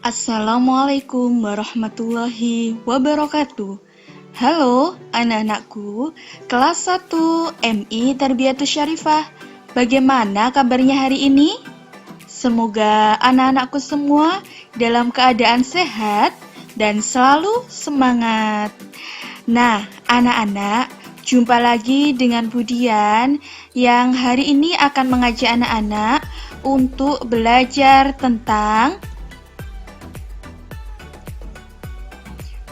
Assalamualaikum warahmatullahi wabarakatuh. Halo anak-anakku, kelas 1 MI Tarbiyatus Syarifah. Bagaimana kabarnya hari ini? Semoga anak-anakku semua dalam keadaan sehat dan selalu semangat. Nah, anak-anak, jumpa lagi dengan Budian yang hari ini akan mengajak anak-anak untuk belajar tentang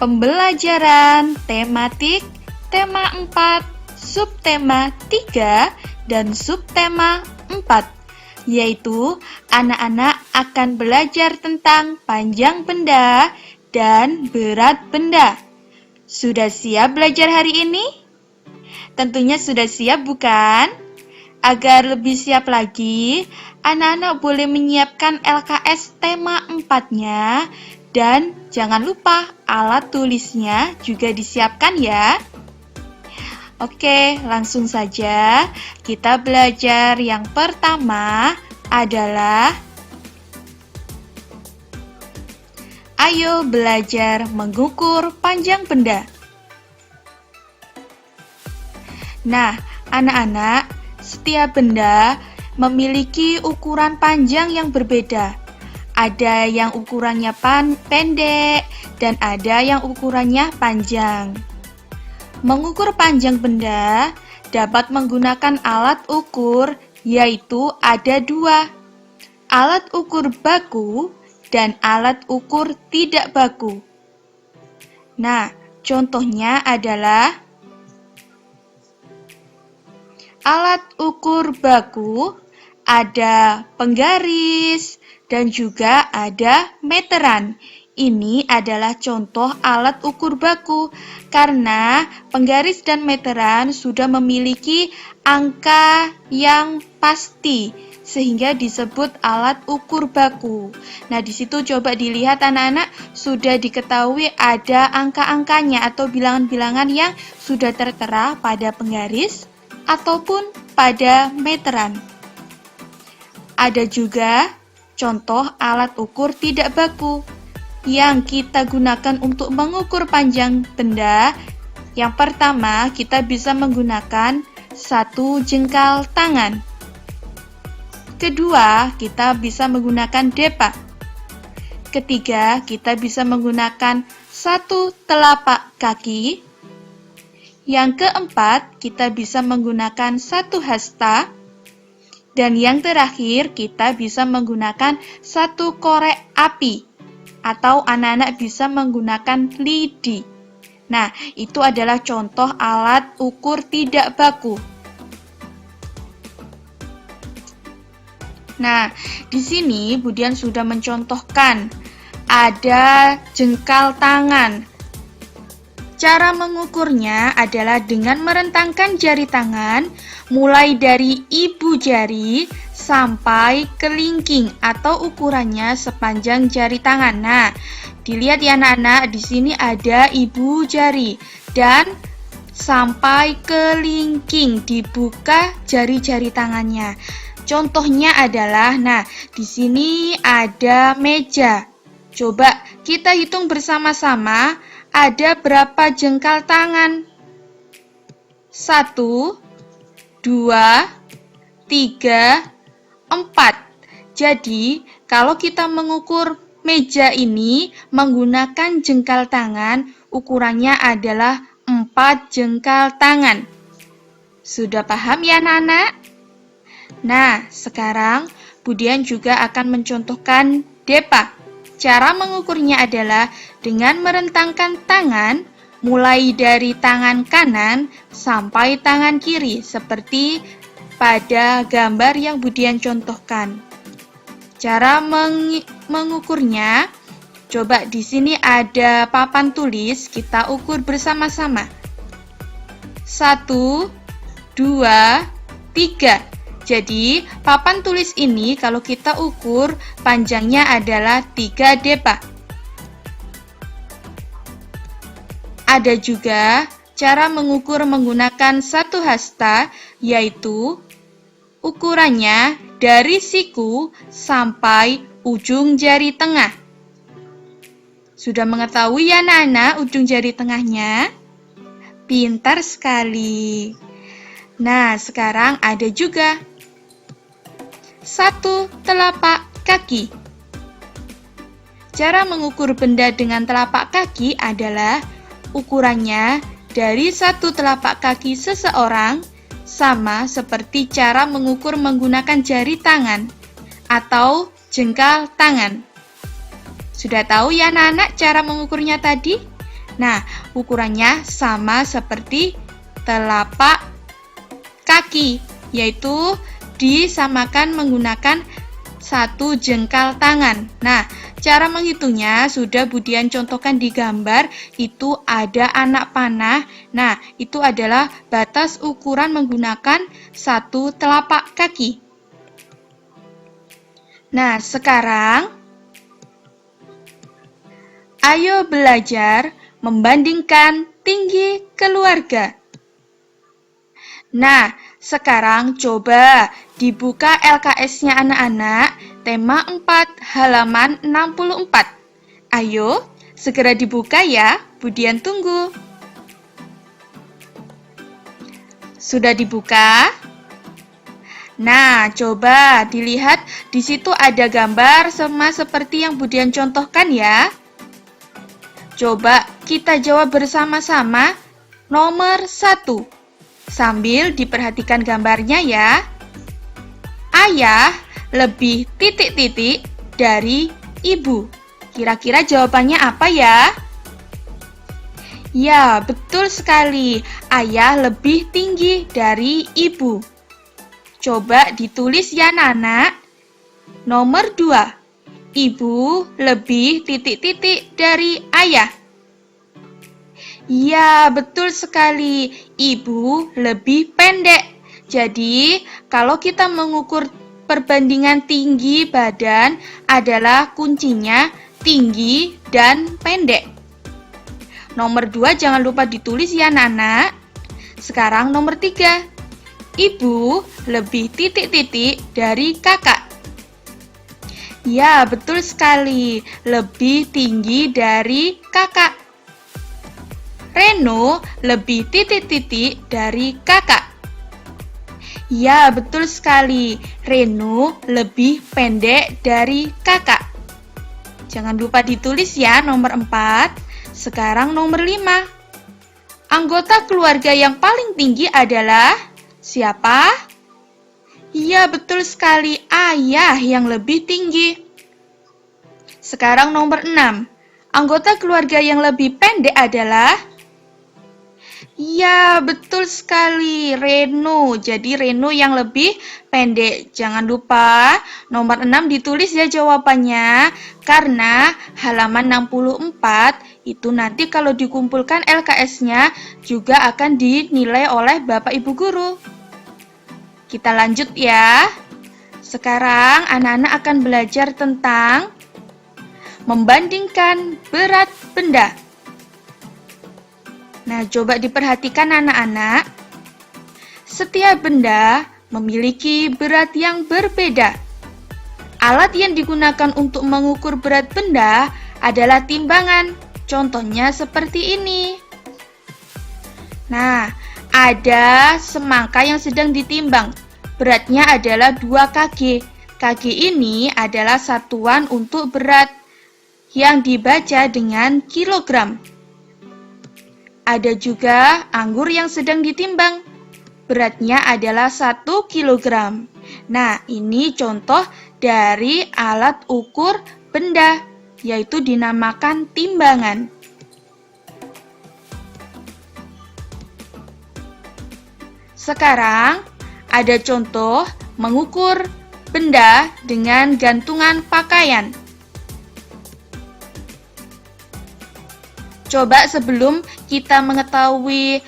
pembelajaran tematik, tema 4, subtema 3, dan subtema 4, yaitu anak-anak akan belajar tentang panjang benda dan berat benda. Sudah siap belajar hari ini? Tentunya sudah siap, bukan? Agar lebih siap lagi, anak-anak boleh menyiapkan LKS tema 4-nya dan jangan lupa alat tulisnya juga disiapkan ya. Oke, langsung saja kita belajar. Yang pertama adalah ayo belajar mengukur panjang benda. Nah, anak-anak, setiap benda memiliki ukuran panjang yang berbeda. Ada yang ukurannya pendek dan ada yang ukurannya panjang. Mengukur panjang benda dapat menggunakan alat ukur, yaitu ada dua. Alat ukur baku dan alat ukur tidak baku. Nah, contohnya adalah alat ukur baku, ada penggaris, dan juga ada meteran. Ini adalah contoh alat ukur baku karena penggaris dan meteran sudah memiliki angka yang pasti sehingga disebut alat ukur baku. Nah, di situ coba dilihat anak-anak, sudah diketahui ada angka-angkanya atau bilangan-bilangan yang sudah tertera pada penggaris ataupun pada meteran. Ada juga contoh alat ukur tidak baku yang kita gunakan untuk mengukur panjang benda. Yang pertama, kita bisa menggunakan satu jengkal tangan. Kedua, kita bisa menggunakan depa. Ketiga, kita bisa menggunakan satu telapak kaki. Yang keempat, kita bisa menggunakan satu hasta. Dan yang terakhir, kita bisa menggunakan satu korek api, atau anak-anak bisa menggunakan lidi. Nah, itu adalah contoh alat ukur tidak baku. Nah, di sini Budian sudah mencontohkan ada jengkal tangan. Cara mengukurnya adalah dengan merentangkan jari tangan mulai dari ibu jari sampai kelingking atau ukurannya sepanjang jari tangan. Nah, dilihat ya anak-anak, di sini ada ibu jari dan sampai kelingking dibuka jari-jari tangannya. Contohnya adalah, nah, di sini ada meja. Coba kita hitung bersama-sama. Ada berapa jengkal tangan? 1, 2, 3, 4. Jadi, kalau kita mengukur meja ini menggunakan jengkal tangan, ukurannya adalah 4 jengkal tangan. Sudah paham ya anak-anak? Nah, sekarang Budian juga akan mencontohkan depa. Cara mengukurnya adalah dengan merentangkan tangan mulai dari tangan kanan sampai tangan kiri seperti pada gambar yang Budian contohkan. Cara mengukurnya, coba di sini ada papan tulis, kita ukur bersama-sama. 1, 2, 3. Jadi, papan tulis ini kalau kita ukur panjangnya adalah 3 depa. Ada juga cara mengukur menggunakan satu hasta, yaitu ukurannya dari siku sampai ujung jari tengah. Sudah mengetahui ya anak-anak ujung jari tengahnya? Pintar sekali. Nah, sekarang ada juga 1 telapak kaki. Cara mengukur benda dengan telapak kaki adalah ukurannya dari 1 telapak kaki seseorang sama seperti cara mengukur menggunakan jari tangan atau jengkal tangan. Sudah tahu ya anak-anak cara mengukurnya tadi? Nah, ukurannya sama seperti telapak kaki, yaitu disamakan menggunakan 1 jengkal tangan. Nah, cara menghitungnya sudah Budian contohkan di gambar, itu ada anak panah. Nah, itu adalah batas ukuran menggunakan 1 telapak kaki. Nah, sekarang ayo belajar membandingkan tinggi keluarga. Nah, sekarang coba dibuka LKS-nya anak-anak, tema 4, halaman 64. Ayo, segera dibuka ya, Budian tunggu. Sudah dibuka? Nah, coba dilihat, di situ ada gambar sama seperti yang Budian contohkan ya. Coba kita jawab bersama-sama nomor 1. Sambil diperhatikan gambarnya ya. Ayah lebih titik-titik dari ibu. Kira-kira jawabannya apa ya? Ya, betul sekali. Ayah lebih tinggi dari ibu. Coba ditulis ya, Nana. Nomor 2. Ibu lebih titik-titik dari ayah. Ya, betul sekali. Ibu lebih pendek. Jadi, kalau kita mengukur perbandingan tinggi badan adalah kuncinya tinggi dan pendek. Nomor 2 jangan lupa ditulis ya, Nana. Sekarang nomor 3. Ibu lebih titik-titik dari kakak. Ya, betul sekali. Lebih tinggi dari kakak. Reno lebih titik-titik dari kakak. Ya, betul sekali. Reno lebih pendek dari kakak. Jangan lupa ditulis ya nomor 4. Sekarang nomor 5. Anggota keluarga yang paling tinggi adalah siapa? Iya, betul sekali, ayah yang lebih tinggi. Sekarang nomor 6. Anggota keluarga yang lebih pendek adalah? Iya, betul sekali, Reno. Jadi Reno yang lebih pendek. Jangan lupa nomor 6 ditulis ya jawabannya. Karena halaman 64 itu nanti kalau dikumpulkan LKS-nya juga akan dinilai oleh Bapak Ibu Guru. Kita lanjut ya. Sekarang anak-anak akan belajar tentang membandingkan berat benda. Nah, coba diperhatikan anak-anak. Setiap benda memiliki berat yang berbeda. Alat yang digunakan untuk mengukur berat benda adalah timbangan. Contohnya seperti ini. Nah, ada semangka yang sedang ditimbang. Beratnya adalah 2 kg. Kg ini adalah satuan untuk berat yang dibaca dengan kilogram. Ada juga anggur yang sedang ditimbang. Beratnya adalah 1 kilogram. Nah, ini contoh dari alat ukur benda, yaitu dinamakan timbangan. Sekarang ada contoh mengukur benda dengan gantungan pakaian. Coba sebelum kita mengetahui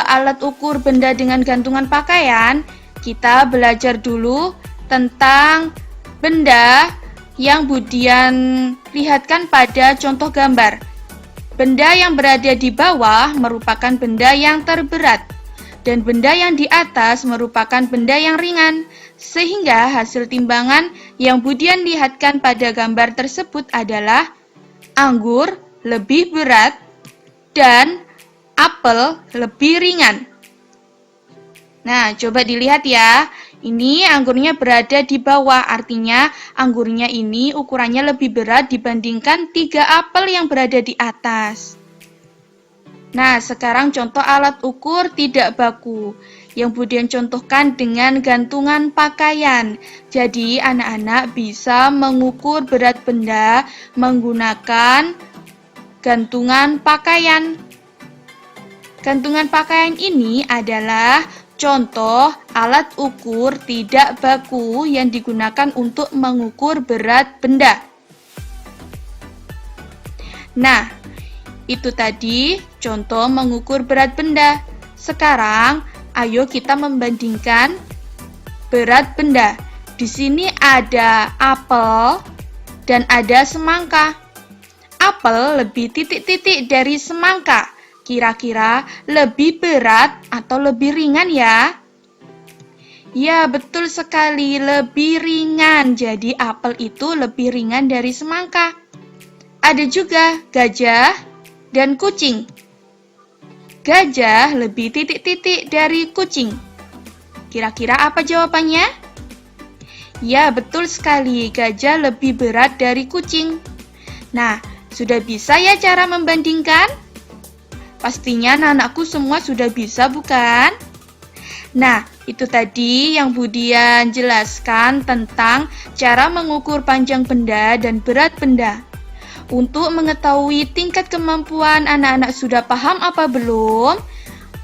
alat ukur benda dengan gantungan pakaian, kita belajar dulu tentang benda yang Budian lihatkan pada contoh gambar. Benda yang berada di bawah merupakan benda yang terberat, dan benda yang di atas merupakan benda yang ringan, sehingga hasil timbangan yang Budian lihatkan pada gambar tersebut adalah anggur lebih berat, dan apel lebih ringan. Nah, coba dilihat ya. Ini anggurnya berada di bawah, artinya anggurnya ini ukurannya lebih berat dibandingkan 3 apel yang berada di atas. Nah, sekarang contoh alat ukur tidak baku yang Budian contohkan dengan gantungan pakaian. Jadi, anak-anak bisa mengukur berat benda menggunakan gantungan pakaian. Gantungan pakaian ini adalah contoh alat ukur tidak baku yang digunakan untuk mengukur berat benda. Nah, itu tadi contoh mengukur berat benda. Sekarang, ayo kita membandingkan berat benda. Di sini ada apel dan ada semangka. Apel lebih titik-titik dari semangka. Kira-kira lebih berat atau lebih ringan ya? Ya, betul sekali, lebih ringan. Jadi apel itu lebih ringan dari semangka. Ada juga gajah dan kucing. Gajah lebih titik-titik dari kucing. Kira-kira apa jawabannya? Ya, betul sekali, gajah lebih berat dari kucing. Nah, sudah bisa ya cara membandingkan? Pastinya anak-anakku semua sudah bisa, bukan? Nah, itu tadi yang Budian jelaskan tentang cara mengukur panjang benda dan berat benda. Untuk mengetahui tingkat kemampuan anak-anak sudah paham apa belum?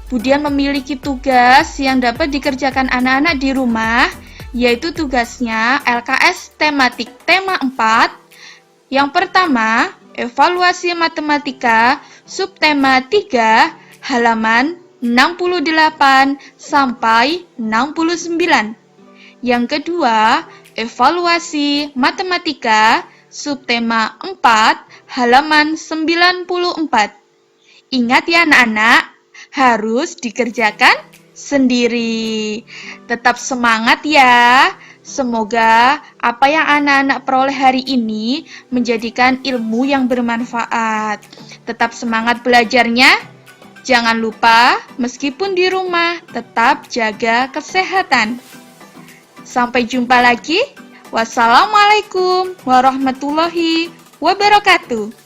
Budian memiliki tugas yang dapat dikerjakan anak-anak di rumah, yaitu tugasnya LKS tematik tema 4. Yang pertama, evaluasi matematika subtema 3 halaman 68 sampai 69. Yang kedua, evaluasi matematika subtema 4 halaman 94. Ingat ya anak-anak, harus dikerjakan sendiri. Tetap semangat ya. Semoga apa yang anak-anak peroleh hari ini menjadikan ilmu yang bermanfaat. Tetap semangat belajarnya. Jangan lupa, meskipun di rumah, tetap jaga kesehatan. Sampai jumpa lagi. Wassalamualaikum warahmatullahi wabarakatuh.